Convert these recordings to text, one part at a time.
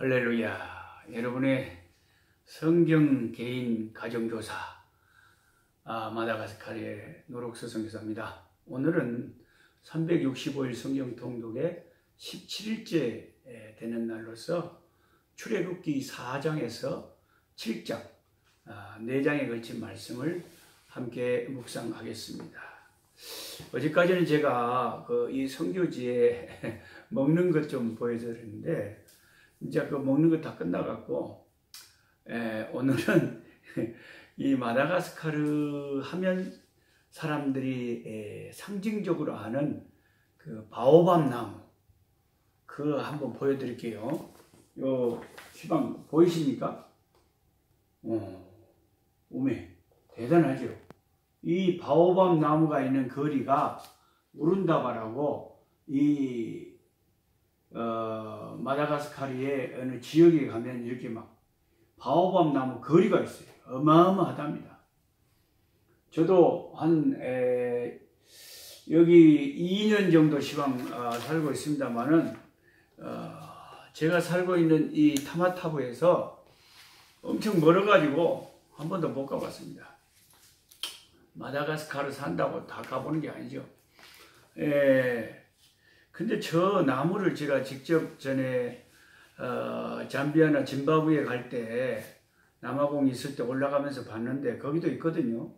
할렐루야. 여러분의 성경 개인 가정교사 마다가스카르의 노록서 선교사입니다. 오늘은 365일 성경 통독의 17일째 되는 날로서 출애굽기 4장에서 7장 4장에 걸친 말씀을 함께 묵상하겠습니다. 어제까지는 제가 이 선교지에 먹는 것 좀 보여드렸는데 이제 그 먹는 거 다 끝나갖고 오늘은 이 마다가스카르 하면 사람들이 상징적으로 아는 그 바오밥 나무 그거 한번 보여드릴게요. 요 시방 보이십니까? 오메 대단하죠. 이 바오밥 나무가 있는 거리가 우룬다바라고 이 마다가스카르의 어느 지역에 가면 이렇게 막 바오밥 나무 거리가 있어요. 어마어마하답니다. 저도 한 여기 2년 정도 시방 살고 있습니다만은 제가 살고 있는 이 타마타부에서 엄청 멀어가지고 한 번도 못 가봤습니다. 마다가스카르 산다고 다 가보는 게 아니죠. 근데 저 나무를 제가 직접 전에 잠비아나 짐바브웨 갈 때 남아공 있을 때 올라가면서 봤는데 거기도 있거든요.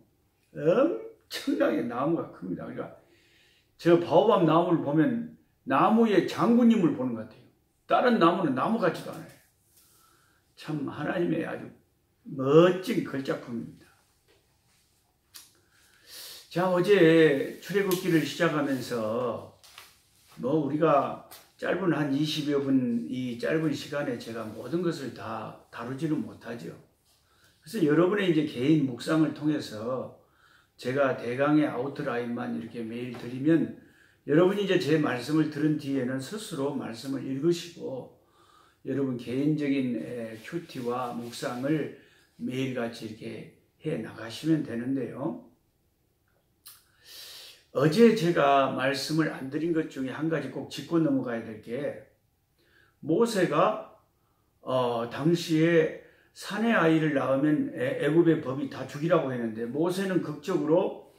엄청나게 나무가 큽니다. 그러니까 저 바오밥 나무를 보면 나무의 장군님을 보는 것 같아요. 다른 나무는 나무 같지도 않아요. 참 하나님의 아주 멋진 걸작품입니다. 자, 어제 출애굽기를 시작하면서 우리가 짧은 한 20여 분 이 짧은 시간에 제가 모든 것을 다 다루지는 못하죠. 그래서 여러분의 이제 개인 묵상을 통해서 제가 대강의 아웃라인만 이렇게 매일 드리면 여러분이 이제 제 말씀을 들은 뒤에는 스스로 말씀을 읽으시고 여러분 개인적인 큐티와 묵상을 매일같이 이렇게 해 나가시면 되는데요. 어제 제가 말씀을 안 드린 것 중에 한 가지 꼭 짚고 넘어가야 될 게 모세가 당시에 사내 아이를 낳으면 애굽의 법이 다 죽이라고 했는데 모세는 극적으로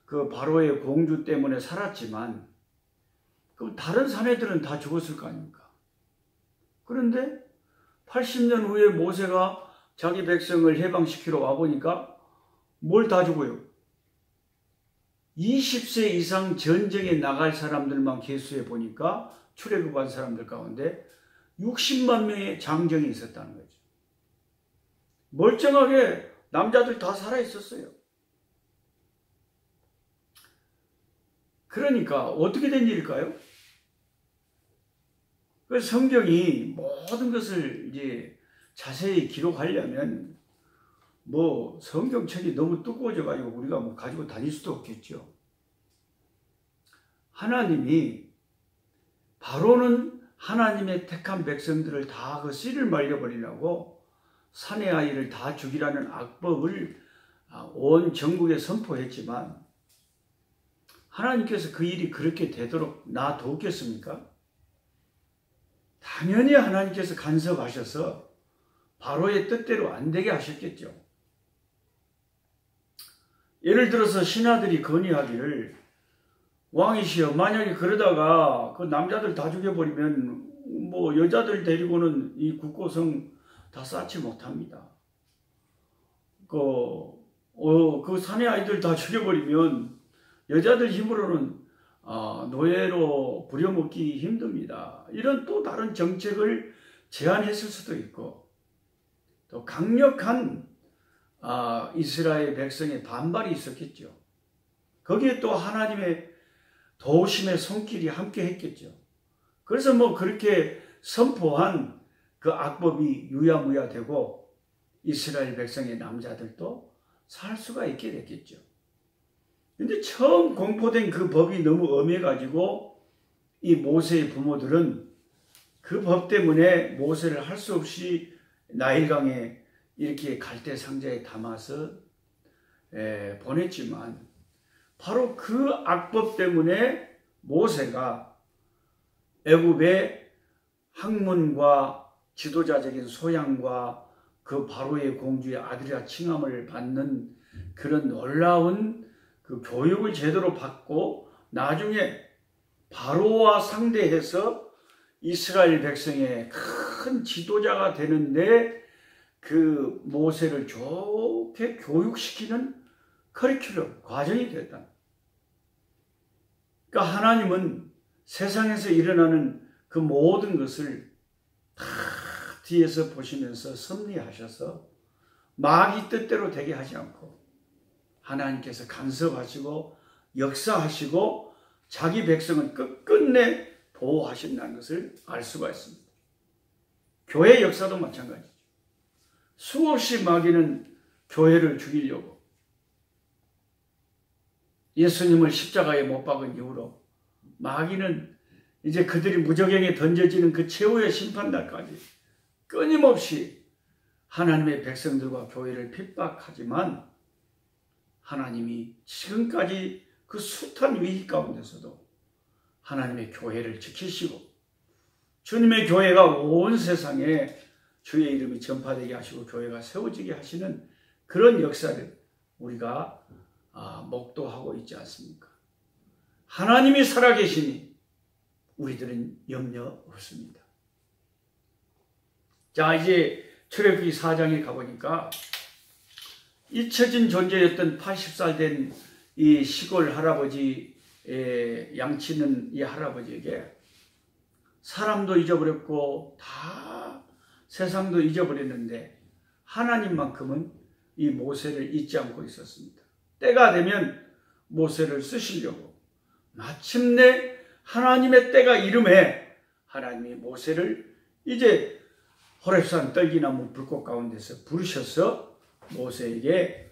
그 바로의 공주 때문에 살았지만 그럼 다른 사내들은 다 죽었을 거 아닙니까? 그런데 80년 후에 모세가 자기 백성을 해방시키러 와보니까 뭘 다 죽어요? 20세 이상 전쟁에 나갈 사람들만 계수해 보니까 출애굽한 사람들 가운데 60만 명의 장정이 있었다는 거죠. 멀쩡하게 남자들 다 살아 있었어요. 그러니까 어떻게 된 일일까요? 그래서 성경이 모든 것을 이제 자세히 기록하려면 성경책이 너무 두꺼워져 가지고 우리가 가지고 다닐 수도 없겠죠. 하나님이 바로는 하나님의 택한 백성들을 다 그 씨를 말려버리려고 사내 아이를 다 죽이라는 악법을 온 전국에 선포했지만 하나님께서 그 일이 그렇게 되도록 놔뒀겠습니까? 당연히 하나님께서 간섭하셔서 바로의 뜻대로 안 되게 하셨겠죠. 예를 들어서 신하들이 건의하기를 왕이시여 만약에 그러다가 그 남자들 다 죽여버리면 여자들 데리고는 이 국고성 다 쌓지 못합니다. 그 사내 아이들 다 죽여버리면 여자들 힘으로는 노예로 부려먹기 힘듭니다. 이런 또 다른 정책을 제안했을 수도 있고 또 강력한 이스라엘 백성의 반발이 있었겠죠. 거기에 또 하나님의 도우심의 손길이 함께 했겠죠. 그래서 그렇게 선포한 그 악법이 유야무야 되고 이스라엘 백성의 남자들도 살 수가 있게 됐겠죠. 근데 처음 공포된 그 법이 너무 엄해가지고 이 모세의 부모들은 그 법 때문에 모세를 할 수 없이 나일강에 이렇게 갈대 상자에 담아서 보냈지만 바로 그 악법 때문에 모세가 애굽의 학문과 지도자적인 소양과 그 바로의 공주의 아들이라 칭함을 받는 그런 놀라운 그 교육을 제대로 받고 나중에 바로와 상대해서 이스라엘 백성의 큰 지도자가 되는데 그 모세를 좋게 교육시키는 커리큘럼, 과정이 됐다. 그러니까 하나님은 세상에서 일어나는 그 모든 것을 다 뒤에서 보시면서 섭리하셔서 마귀 뜻대로 되게 하지 않고 하나님께서 간섭하시고 역사하시고 자기 백성은 끝끝내 보호하신다는 것을 알 수가 있습니다. 교회 역사도 마찬가지죠. 수없이 마귀는 교회를 죽이려고 예수님을 십자가에 못 박은 이후로 마귀는 이제 그들이 무저갱에 던져지는 그 최후의 심판날까지 끊임없이 하나님의 백성들과 교회를 핍박하지만 하나님이 지금까지 그 숱한 위기 가운데서도 하나님의 교회를 지키시고 주님의 교회가 온 세상에 주의 이름이 전파되게 하시고 교회가 세워지게 하시는 그런 역사를 우리가 목도하고 있지 않습니까? 하나님이 살아계시니 우리들은 염려 없습니다. 자, 이제 출애굽기 4장에 가보니까 잊혀진 존재였던 80살 된 이 시골 할아버지, 양치는 이 할아버지에게 사람도 잊어버렸고 다 세상도 잊어버렸는데 하나님만큼은 이 모세를 잊지 않고 있었습니다. 때가 되면 모세를 쓰시려고 마침내 하나님의 때가 이름에 하나님이 모세를 이제 호렙산 떨기나무 불꽃 가운데서 부르셔서 모세에게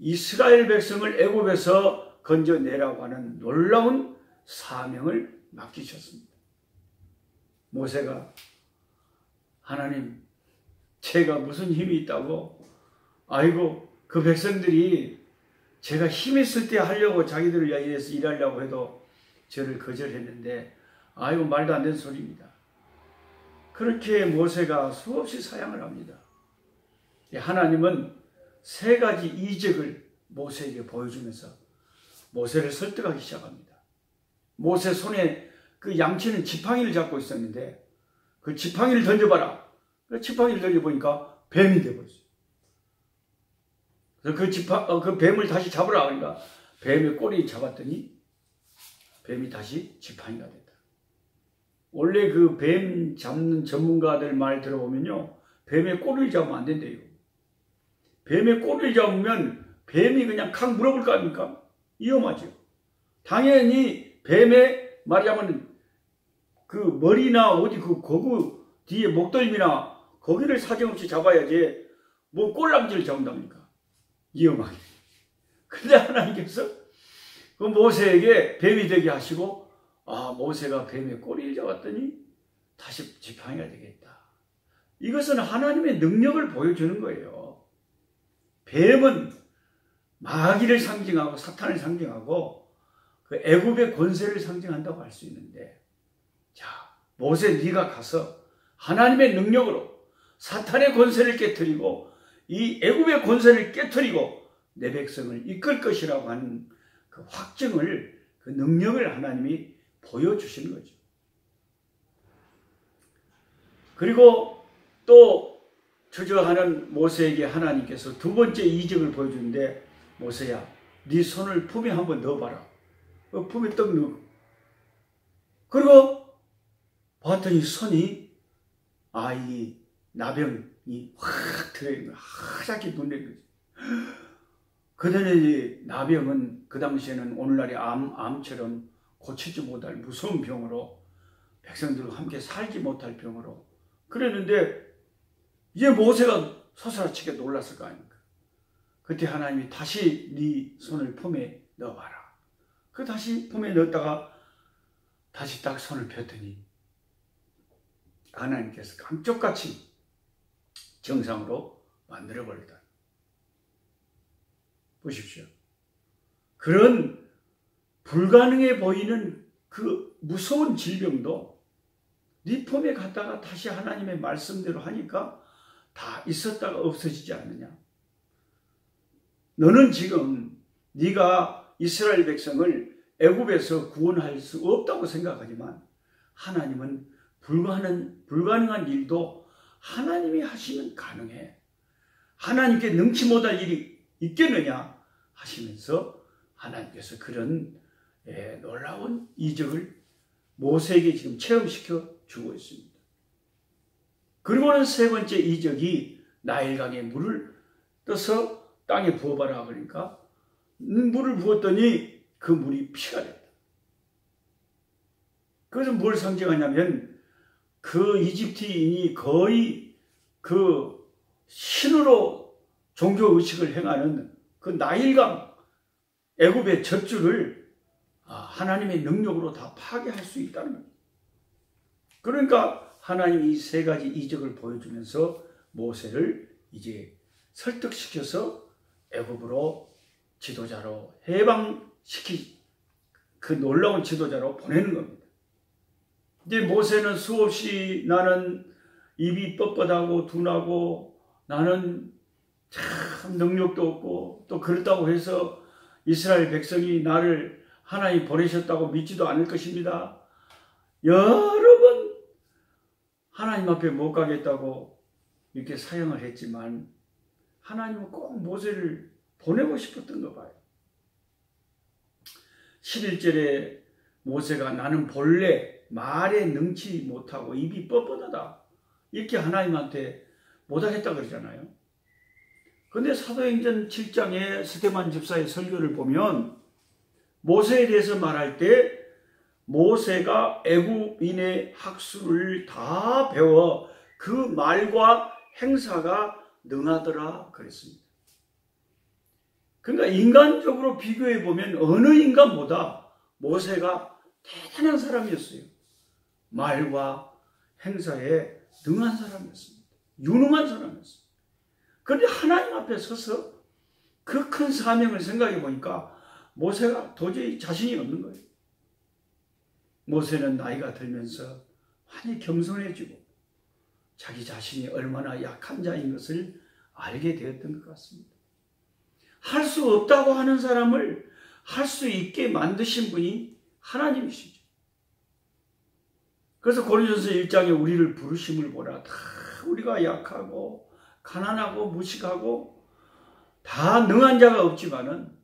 이스라엘 백성을 애굽에서 건져내라고 하는 놀라운 사명을 맡기셨습니다. 모세가 하나님, 제가 무슨 힘이 있다고? 아이고, 그 백성들이 제가 힘 있을 때 하려고 자기들을 위해서 일하려고 해도 저를 거절했는데 아이고, 말도 안 되는 소리입니다. 그렇게 모세가 수없이 사양을 합니다. 하나님은 세 가지 이적을 모세에게 보여주면서 모세를 설득하기 시작합니다. 모세 손에 그 양치는 지팡이를 잡고 있었는데 그 지팡이를 던져봐라. 그 지팡이를 던져보니까 뱀이 되어버렸어요. 그래서 그 뱀을 다시 잡으라. 그러니까 뱀의 꼬리 잡았더니 뱀이 다시 지팡이가 됐다. 원래 그 뱀 잡는 전문가들 말 들어보면요, 뱀의 꼬리를 잡으면 안 된대요. 뱀의 꼬리를 잡으면 뱀이 그냥 칵 물어볼 거 아닙니까? 위험하죠. 당연히 뱀의 말하자면 그 머리나 어디 그 거구 뒤에 목덜미나 거기를 사정없이 잡아야지 뭐 꼴랑지를 잡는답니까? 위험하게. 근데 하나님께서 그 모세에게 뱀이 되게 하시고 모세가 뱀의 꼬리를 잡았더니 다시 지팡이가 되겠다. 이것은 하나님의 능력을 보여주는 거예요. 뱀은 마귀를 상징하고 사탄을 상징하고 그 애굽의 권세를 상징한다고 할 수 있는데, 자, 모세 네가 가서 하나님의 능력으로 사탄의 권세를 깨트리고 이 애굽의 권세를 깨트리고 내 백성을 이끌 것이라고 하는 그 확증을, 그 능력을 하나님이 보여주시는 거죠. 그리고 또 주저하는 모세에게 하나님께서 두 번째 이적을 보여주는데, 모세야, 네 손을 품에 한번 넣어봐라. 품에 떡 넣어. 그리고 봤더니 손이 이 나병이 확 들어있는 거야. 하얗게 눈에 거지. 그전에 나병은 그 당시에는 오늘날의 암처럼 고치지 못할 무서운 병으로 백성들과 함께 살지 못할 병으로 그랬는데, 이제 모세가 서스라치게 놀랐을 거 아닙니까? 그때 하나님이 다시 네 손을 품에 넣어봐라. 그 다시 품에 넣었다가 다시 딱 손을 폈더니 하나님께서 깜짝같이 정상으로 만들어버렸다. 보십시오. 그런 불가능해 보이는 그 무서운 질병도 리폼에 갔다가 다시 하나님의 말씀대로 하니까 다 있었다가 없어지지 않느냐. 너는 지금 네가 이스라엘 백성을 애굽에서 구원할 수 없다고 생각하지만 하나님은 불가능한 일도 하나님이 하시면 가능해. 하나님께 능치 못할 일이 있겠느냐 하시면서 하나님께서 그런 놀라운 이적을 모세에게 지금 체험시켜 주고 있습니다. 그리고는 세 번째 이적이 나일강에 물을 떠서 땅에 부어봐라 그러니까 물을 부었더니 그 물이 피가 됐다. 그것은 뭘 상징하냐면 그 이집트인이 거의 그 신으로 종교의식을 행하는 그 나일강 애굽의 젖줄을 하나님의 능력으로 다 파괴할 수 있다는 겁니다. 그러니까 하나님이 이 세 가지 이적을 보여주면서 모세를 이제 설득시켜서 애굽으로 지도자로 그 놀라운 지도자로 보내는 겁니다. 이제 모세는 수없이 나는 입이 뻣뻣하고 둔하고 나는 참 능력도 없고 또 그렇다고 해서 이스라엘 백성이 나를 하나님 보내셨다고 믿지도 않을 것입니다. 여러 번 하나님 앞에 못 가겠다고 이렇게 사형을 했지만 하나님은 꼭 모세를 보내고 싶었던 거 봐요. 11절에 모세가 나는 본래 말에 능치 못하고 입이 뻣뻣하다 이렇게 하나님한테 못하겠다 그러잖아요. 그런데 사도행전 7장에 스데반 집사의 설교를 보면 모세에 대해서 말할 때 모세가 애굽인의 학술을 다 배워 그 말과 행사가 능하더라 그랬습니다. 그러니까 인간적으로 비교해 보면 어느 인간보다 모세가 대단한 사람이었어요. 말과 행사에 능한 사람이었습니다. 유능한 사람이었습니다. 그런데 하나님 앞에 서서 그 큰 사명을 생각해 보니까 모세가 도저히 자신이 없는 거예요. 모세는 나이가 들면서 많이 겸손해지고 자기 자신이 얼마나 약한 자인 것을 알게 되었던 것 같습니다. 할 수 없다고 하는 사람을 할 수 있게 만드신 분이 하나님이시죠. 그래서 고린도전서 1장에 우리를 부르심을 보라. 다 우리가 약하고 가난하고 무식하고 다 능한 자가 없지만은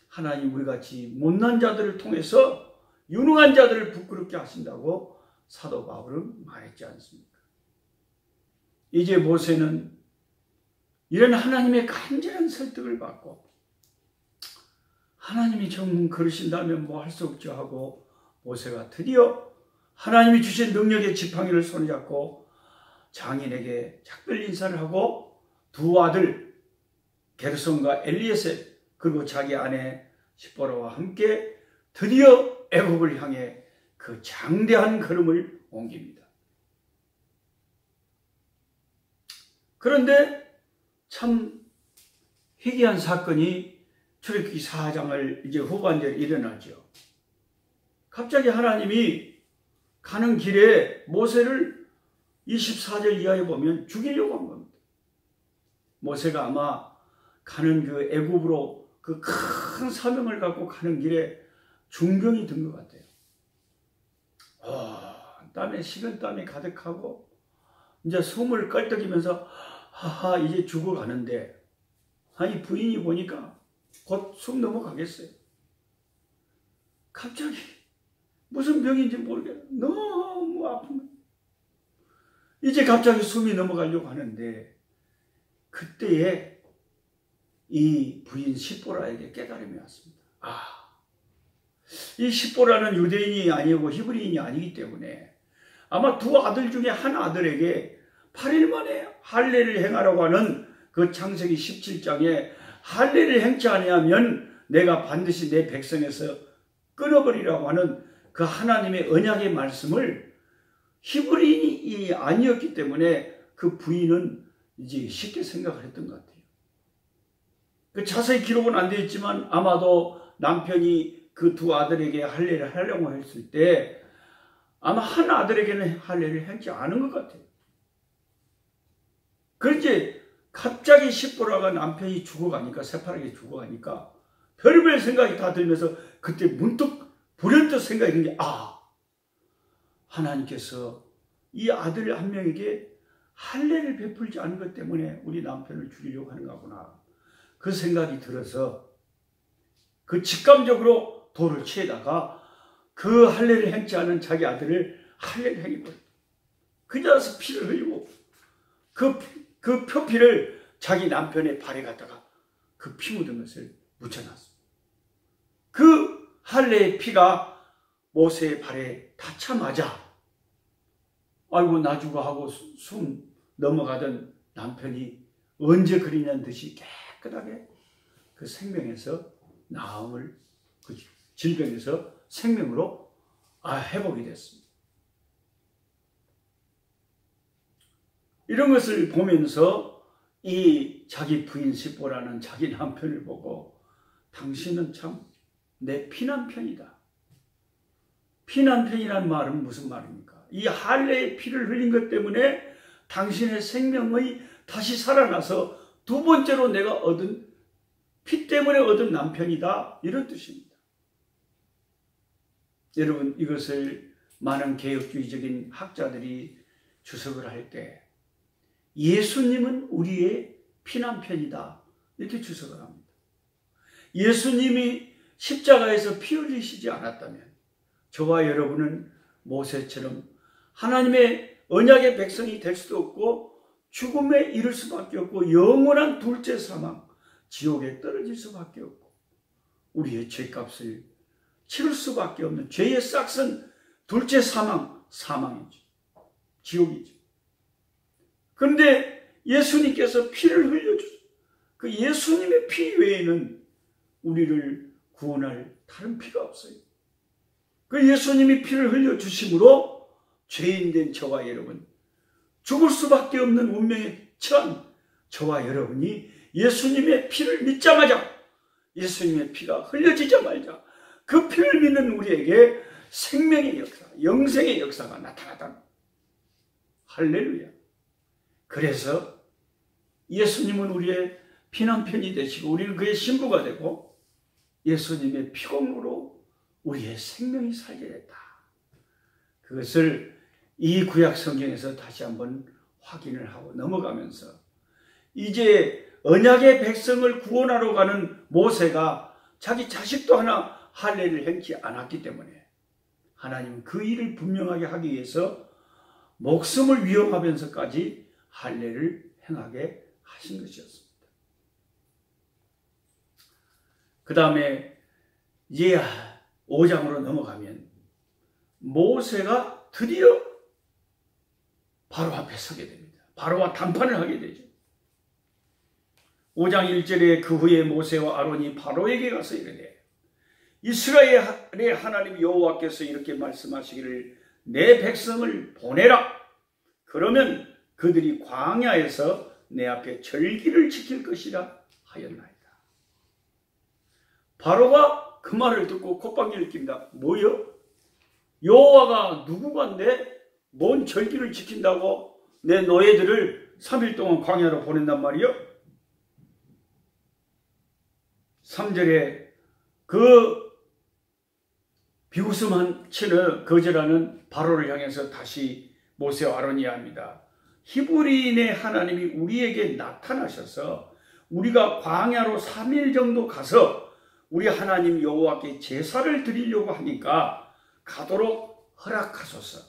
하나님 우리 같이 못난 자들을 통해서 유능한 자들을 부끄럽게 하신다고 사도 바울은 말했지 않습니까? 이제 모세는 이런 하나님의 간절한 설득을 받고 하나님이 정 그러신다면 뭐 할 수 없죠 하고 모세가 드디어 하나님이 주신 능력의 지팡이를 손에 잡고 장인에게 작별 인사를 하고 두 아들 게르손과 엘리에셀 그리고 자기 아내 시보라와 함께 드디어 애굽을 향해 그 장대한 걸음을 옮깁니다. 그런데 참 희귀한 사건이 출애굽기 4장을 이제 후반절에 일어나죠. 갑자기 하나님이 가는 길에 모세를 24절 이하에 보면 죽이려고 한 겁니다. 모세가 아마 가는 그 애굽으로 그 큰 사명을 갖고 가는 길에 중병이 든 것 같아요. 땀에 식은땀이 가득하고 이제 숨을 껄떡이면서 하하 이제 죽어가는데 이 부인이 보니까 곧 숨 넘어가겠어요. 갑자기 무슨 병인지 모르겠어요. 너무 아프면 이제 갑자기 숨이 넘어가려고 하는데 그때에 이 부인 시보라에게 깨달음이 왔습니다. 이 시보라는 유대인이 아니고 히브리인이 아니기 때문에 아마 두 아들 중에 한 아들에게 8일 만에 할례를 행하라고 하는 그 창세기 17장에 할례를 행치 아니하면 내가 반드시 내 백성에서 끊어버리라고 하는 그 하나님의 언약의 말씀을 히브리인이 아니었기 때문에 그 부인은 이제 쉽게 생각을 했던 것 같아요. 그 자세히 기록은 안 되어 있지만 아마도 남편이 그 두 아들에게 할례를 하려고 했을 때 아마 한 아들에게는 할례를 행치 않은 것 같아요. 그런지 갑자기 십보라가 남편이 죽어가니까, 새파랗게 죽어가니까 별별 생각이 다 들면서 그때 문득 불현듯 생각이 든 게, 하나님께서 이 아들 한 명에게 할례를 베풀지 않은 것 때문에 우리 남편을 죽이려고 하는 거구나. 그 생각이 들어서 그 직감적으로 돌을 취해다가 그 할례를 행치 않은 자기 아들을 할례를 행해버렸다. 그자서 피를 흘리고 그 표피를 자기 남편의 발에 갖다가 그 피 묻은 것을 묻혀놨습니다. 그 할례의 피가 모세의 발에 닿자마자 아이고 나 죽어 하고 숨 넘어가던 남편이 언제 그리냐는 듯이 깨끗하게 그 생명에서 나음을, 그 질병에서 생명으로 회복이 됐습니다. 이런 것을 보면서 이 자기 부인 십보라는 자기 남편을 보고 당신은 참 내 피남편이다. 피남편이란 말은 무슨 말입니까? 이 할례의 피를 흘린 것 때문에 당신의 생명의 다시 살아나서 두 번째로 내가 얻은 피 때문에 얻은 남편이다. 이런 뜻입니다. 여러분, 이것을 많은 개혁주의적인 학자들이 주석을 할 때 예수님은 우리의 피남편이다. 이렇게 주석을 합니다. 예수님이 십자가에서 피 흘리시지 않았다면 저와 여러분은 모세처럼 하나님의 언약의 백성이 될 수도 없고 죽음에 이를 수밖에 없고 영원한 둘째 사망, 지옥에 떨어질 수밖에 없고 우리의 죄값을 치를 수밖에 없는 죄의 싹슨 둘째 사망, 사망이죠. 지옥이죠. 그런데 예수님께서 피를 흘려주셨어요. 그 예수님의 피 외에는 우리를 구원할 다른 피가 없어요. 그 예수님이 피를 흘려주심으로 죄인된 저와 여러분, 죽을 수밖에 없는 운명에 처한 저와 여러분이 예수님의 피를 믿자마자, 예수님의 피가 흘려지자마자 그 피를 믿는 우리에게 생명의 역사, 영생의 역사가 나타나다. 할렐루야. 그래서 예수님은 우리의 피남편이 되시고 우리는 그의 신부가 되고 예수님의 피공로로 우리의 생명이 살게 됐다. 그것을 이 구약 성경에서 다시 한번 확인을 하고 넘어가면서 이제 언약의 백성을 구원하러 가는 모세가 자기 자식도 하나 할례를 행치 않았기 때문에 하나님은 그 일을 분명하게 하기 위해서 목숨을 위협하면서까지 할례를 행하게 하신 것이었습니다. 그 다음에 이제 5장으로 넘어가면 모세가 드디어 바로 앞에 서게 됩니다. 바로와談판을 하게 되죠. 5장 1절에 그 후에 모세와 아론이 바로에게 가서 이르되 이스라엘의 하나님 여호와께서 이렇게 말씀하시기를 내 백성을 보내라. 그러면 그들이 광야에서 내 앞에 절기를 지킬 것이라 하였나이다. 바로가 그 말을 듣고 콧방귀를 낍니다. 뭐요? 여호와가 누구간데 뭔 절기를 지킨다고 내 노예들을 3일 동안 광야로 보낸단 말이요? 3절에 그 비웃음 치는 거절하는 바로를 향해서 다시 모세와 아론이 합니다. 히브리인의 하나님이 우리에게 나타나셔서 우리가 광야로 3일 정도 가서 우리 하나님 여호와께 제사를 드리려고 하니까 가도록 허락하소서.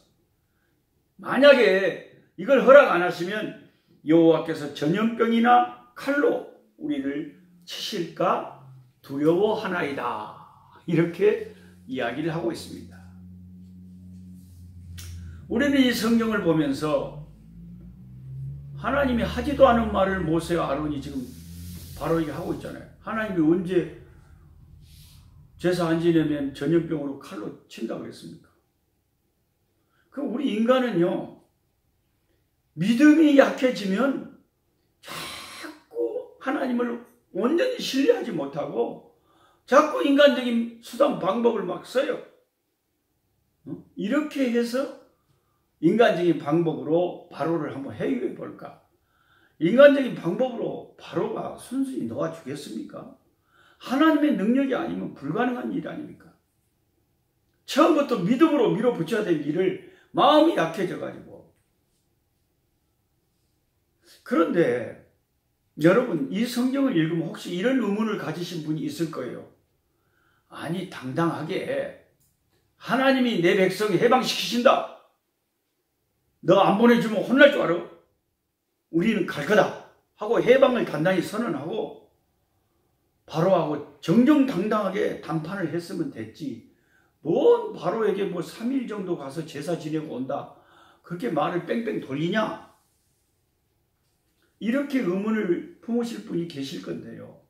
만약에 이걸 허락 안 하시면 여호와께서 전염병이나 칼로 우리를 치실까 두려워하나이다. 이렇게 이야기를 하고 있습니다. 우리는 이 성경을 보면서 하나님이 하지도 않은 말을 모세와 아론이 지금 바로에게 하고 있잖아요. 하나님이 언제 제사 안 지내면 전염병으로 칼로 친다고 했습니까? 그럼 우리 인간은요, 믿음이 약해지면 자꾸 하나님을 온전히 신뢰하지 못하고 자꾸 인간적인 수단 방법을 막 써요. 이렇게 해서 인간적인 방법으로 바로를 한번 해결해 볼까? 인간적인 방법으로 바로가 순순히 놓아주겠습니까? 하나님의 능력이 아니면 불가능한 일 아닙니까? 처음부터 믿음으로 밀어붙여야 될 일을 마음이 약해져가지고. 그런데 여러분, 이 성경을 읽으면 혹시 이런 의문을 가지신 분이 있을 거예요. 아니, 당당하게 하나님이 내 백성을 해방시키신다. 너 안 보내주면 혼날 줄 알아? 우리는 갈 거다 하고 해방을 단단히 선언하고 바로하고 정정당당하게 담판을 했으면 됐지. 뭔 바로에게 뭐 3일 정도 가서 제사 지내고 온다, 그렇게 말을 뺑뺑 돌리냐? 이렇게 의문을 품으실 분이 계실 건데요.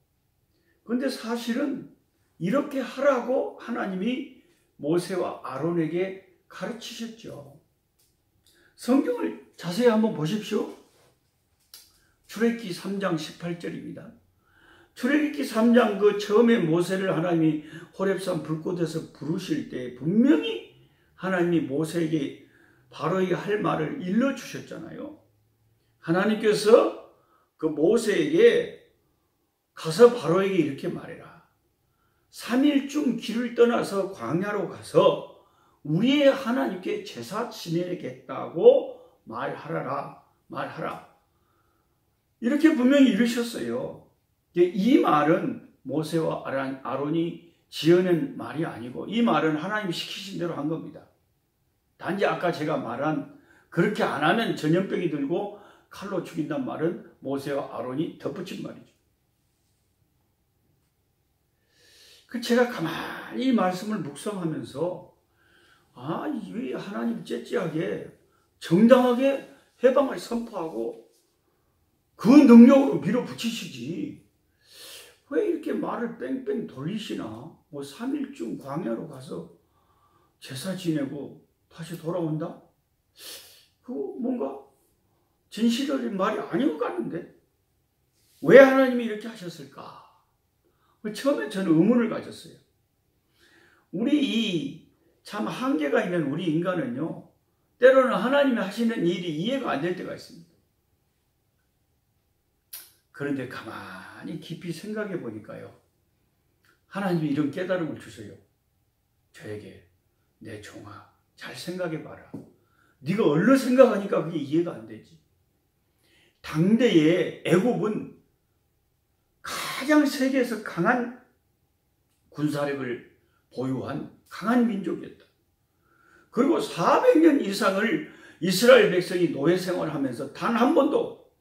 그런데 사실은 이렇게 하라고 하나님이 모세와 아론에게 가르치셨죠. 성경을 자세히 한번 보십시오. 출애굽기 3장 18절입니다. 출애굽기 3장 그 처음에 모세를 하나님이 호렙산 불꽃에서 부르실 때 분명히 하나님이 모세에게 바로에게 할 말을 일러주셨잖아요. 하나님께서 그 모세에게 가서 바로에게 이렇게 말해라. 3일쯤 길을 떠나서 광야로 가서 우리의 하나님께 제사 지내겠다고 말하라. 이렇게 분명히 이르셨어요. 이 말은 모세와 아론이 지어낸 말이 아니고 이 말은 하나님이 시키신 대로 한 겁니다. 단지 아까 제가 말한 그렇게 안 하면 전염병이 들고 칼로 죽인단 말은 모세와 아론이 덧붙인 말이죠. 제가 가만히 이 말씀을 묵상하면서 왜 하나님 째째하게 정당하게 해방을 선포하고 그 능력으로 밀어붙이시지 왜 이렇게 말을 뺑뺑 돌리시나? 뭐 3일쯤 광야로 가서 제사 지내고 다시 돌아온다? 그거 뭔가 진실적인 말이 아닌 것 같은데 왜 하나님이 이렇게 하셨을까? 처음에 저는 의문을 가졌어요. 우리 참 한계가 있는 우리 인간은요, 때로는 하나님이 하시는 일이 이해가 안 될 때가 있습니다. 그런데 가만히 깊이 생각해 보니까요, 하나님이 이런 깨달음을 주세요. 저에게, 내 종아, 잘 생각해 봐라. 네가 얼른 생각하니까 그게 이해가 안 되지. 당대의 애굽은 가장 세계에서 강한 군사력을 보유한 강한 민족이었다. 그리고 400년 이상을 이스라엘 백성이 노예 생활하면서 단 한 번도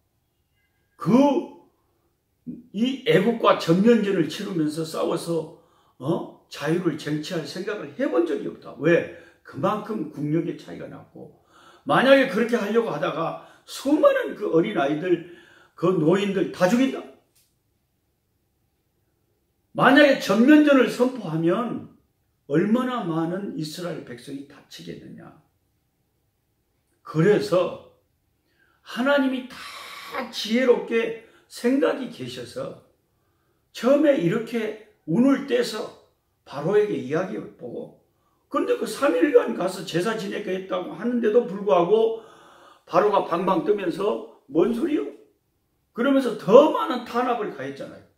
이 애국과 전면전을 치르면서 싸워서 자유를 쟁취할 생각을 해본 적이 없다. 왜? 그만큼 국력의 차이가 났고, 만약에 그렇게 하려고 하다가 수많은 그 어린아이들, 그 노인들 다 죽인다. 만약에 전면전을 선포하면 얼마나 많은 이스라엘 백성이 다치겠느냐. 그래서 하나님이 다 지혜롭게 생각이 계셔서 처음에 이렇게 운을 떼서 바로에게 이야기해보고, 그런데 그 3일간 가서 제사 지내겠다고 하는데도 불구하고 바로가 방방 뜨면서 뭔 소리요? 그러면서 더 많은 탄압을 가했잖아요.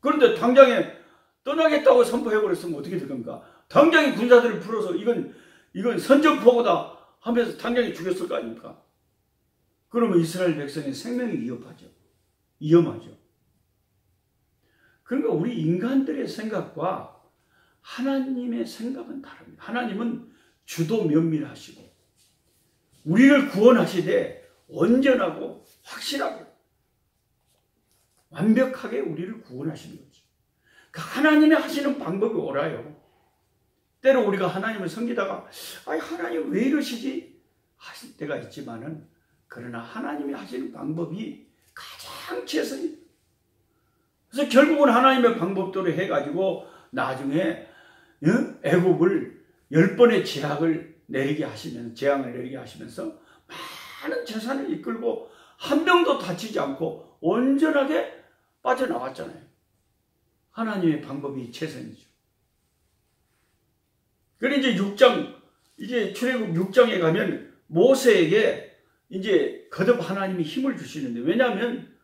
그런데 당장에 떠나겠다고 선포해버렸으면 어떻게 될 겁니까? 당장에 군사들을 풀어서 이건 선전포고다 하면서 당장에 죽였을 거 아닙니까? 그러면 이스라엘 백성의 생명이 위험하죠. 그러니까 우리 인간들의 생각과 하나님의 생각은 다릅니다. 하나님은 주도 면밀하시고 우리를 구원하시되 온전하고 확실하고 완벽하게 우리를 구원하시는 거죠. 하나님이 하시는 방법이 옳아요. 때로 우리가 하나님을 섬기다가 하나님 왜 이러시지? 하실 때가 있지만은, 그러나 하나님이 하시는 방법이 가장 최선이에요. 그래서 결국은 하나님의 방법대로 해가지고 나중에 애굽을 10번의 재앙을 내리게 하시면서 많은 재산을 이끌고 한 명도 다치지 않고 온전하게 빠져나왔잖아요. 하나님의 방법이 최선이죠. 그리고 이제 6장 이제 출애굽 6장에 가면 모세에게 이제 거듭 하나님이 힘을 주시는데, 왜냐하면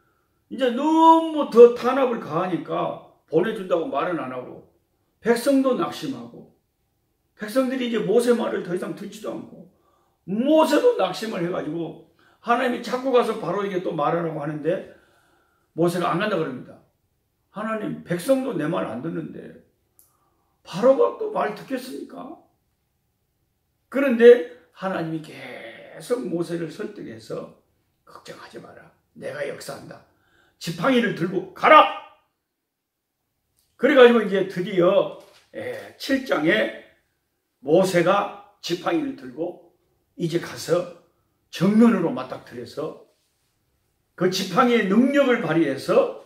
이제 너무 더 탄압을 가하니까 보내준다고 말은 안 하고 백성도 낙심하고, 백성들이 이제 모세 말을 더 이상 듣지도 않고 모세도 낙심을 해가지고 하나님이 자꾸 가서 바로에게 또 말하라고 하는데 모세가 안 간다 그럽니다. 하나님, 백성도 내 말 안 듣는데 바로가 또 말 듣겠습니까? 그런데 하나님이 계속 모세를 설득해서 걱정하지 마라, 내가 역사한다, 지팡이를 들고 가라. 그래가지고 이제 드디어 7장에 모세가 지팡이를 들고 이제 가서 정면으로 맞닥뜨려서 그 지팡이의 능력을 발휘해서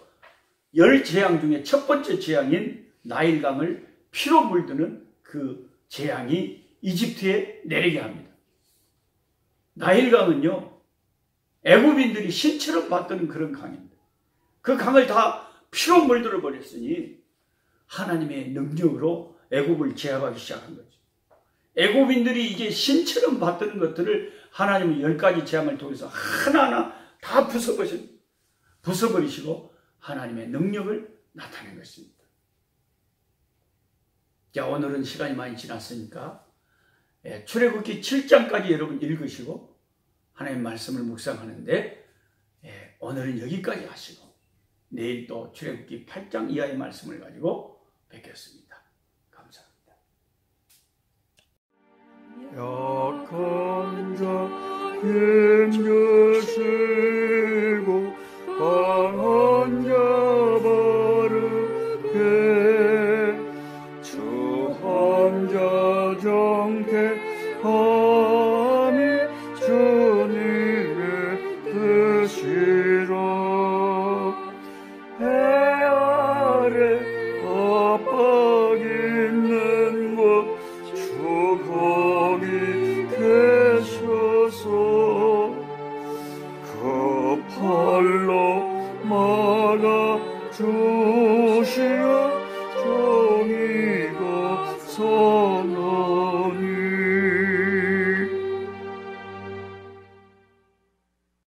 10재앙 중에 첫 번째 재앙인 나일강을 피로 물드는 그 재앙이 이집트에 내리게 합니다. 나일강은요, 애굽인들이 신처럼 받드는 그런 강입니다. 그 강을 다 피로 물들어 버렸으니 하나님의 능력으로 애굽을 제압하기 시작한 거죠. 애굽인들이 이제 신처럼 받드는 것들을 하나님은 10가지 재앙을 통해서 하나하나 다 부숴버리시고 하나님의 능력을 나타낸 것입니다. 자, 오늘은 시간이 많이 지났으니까 출애굽기 7장까지 여러분 읽으시고 하나님 말씀을 묵상하는데, 오늘은 여기까지 하시고 내일 또 출애굽기 8장 이하의 말씀을 가지고 뵙겠습니다. 감사합니다. 약한 자 힘주시고 강한 자 바르게 주한 자 정택함이 주님의 뜻이라. 해 아래 압박 있는 곳 주 거기 계셔서 그 팔로 막아 주시오.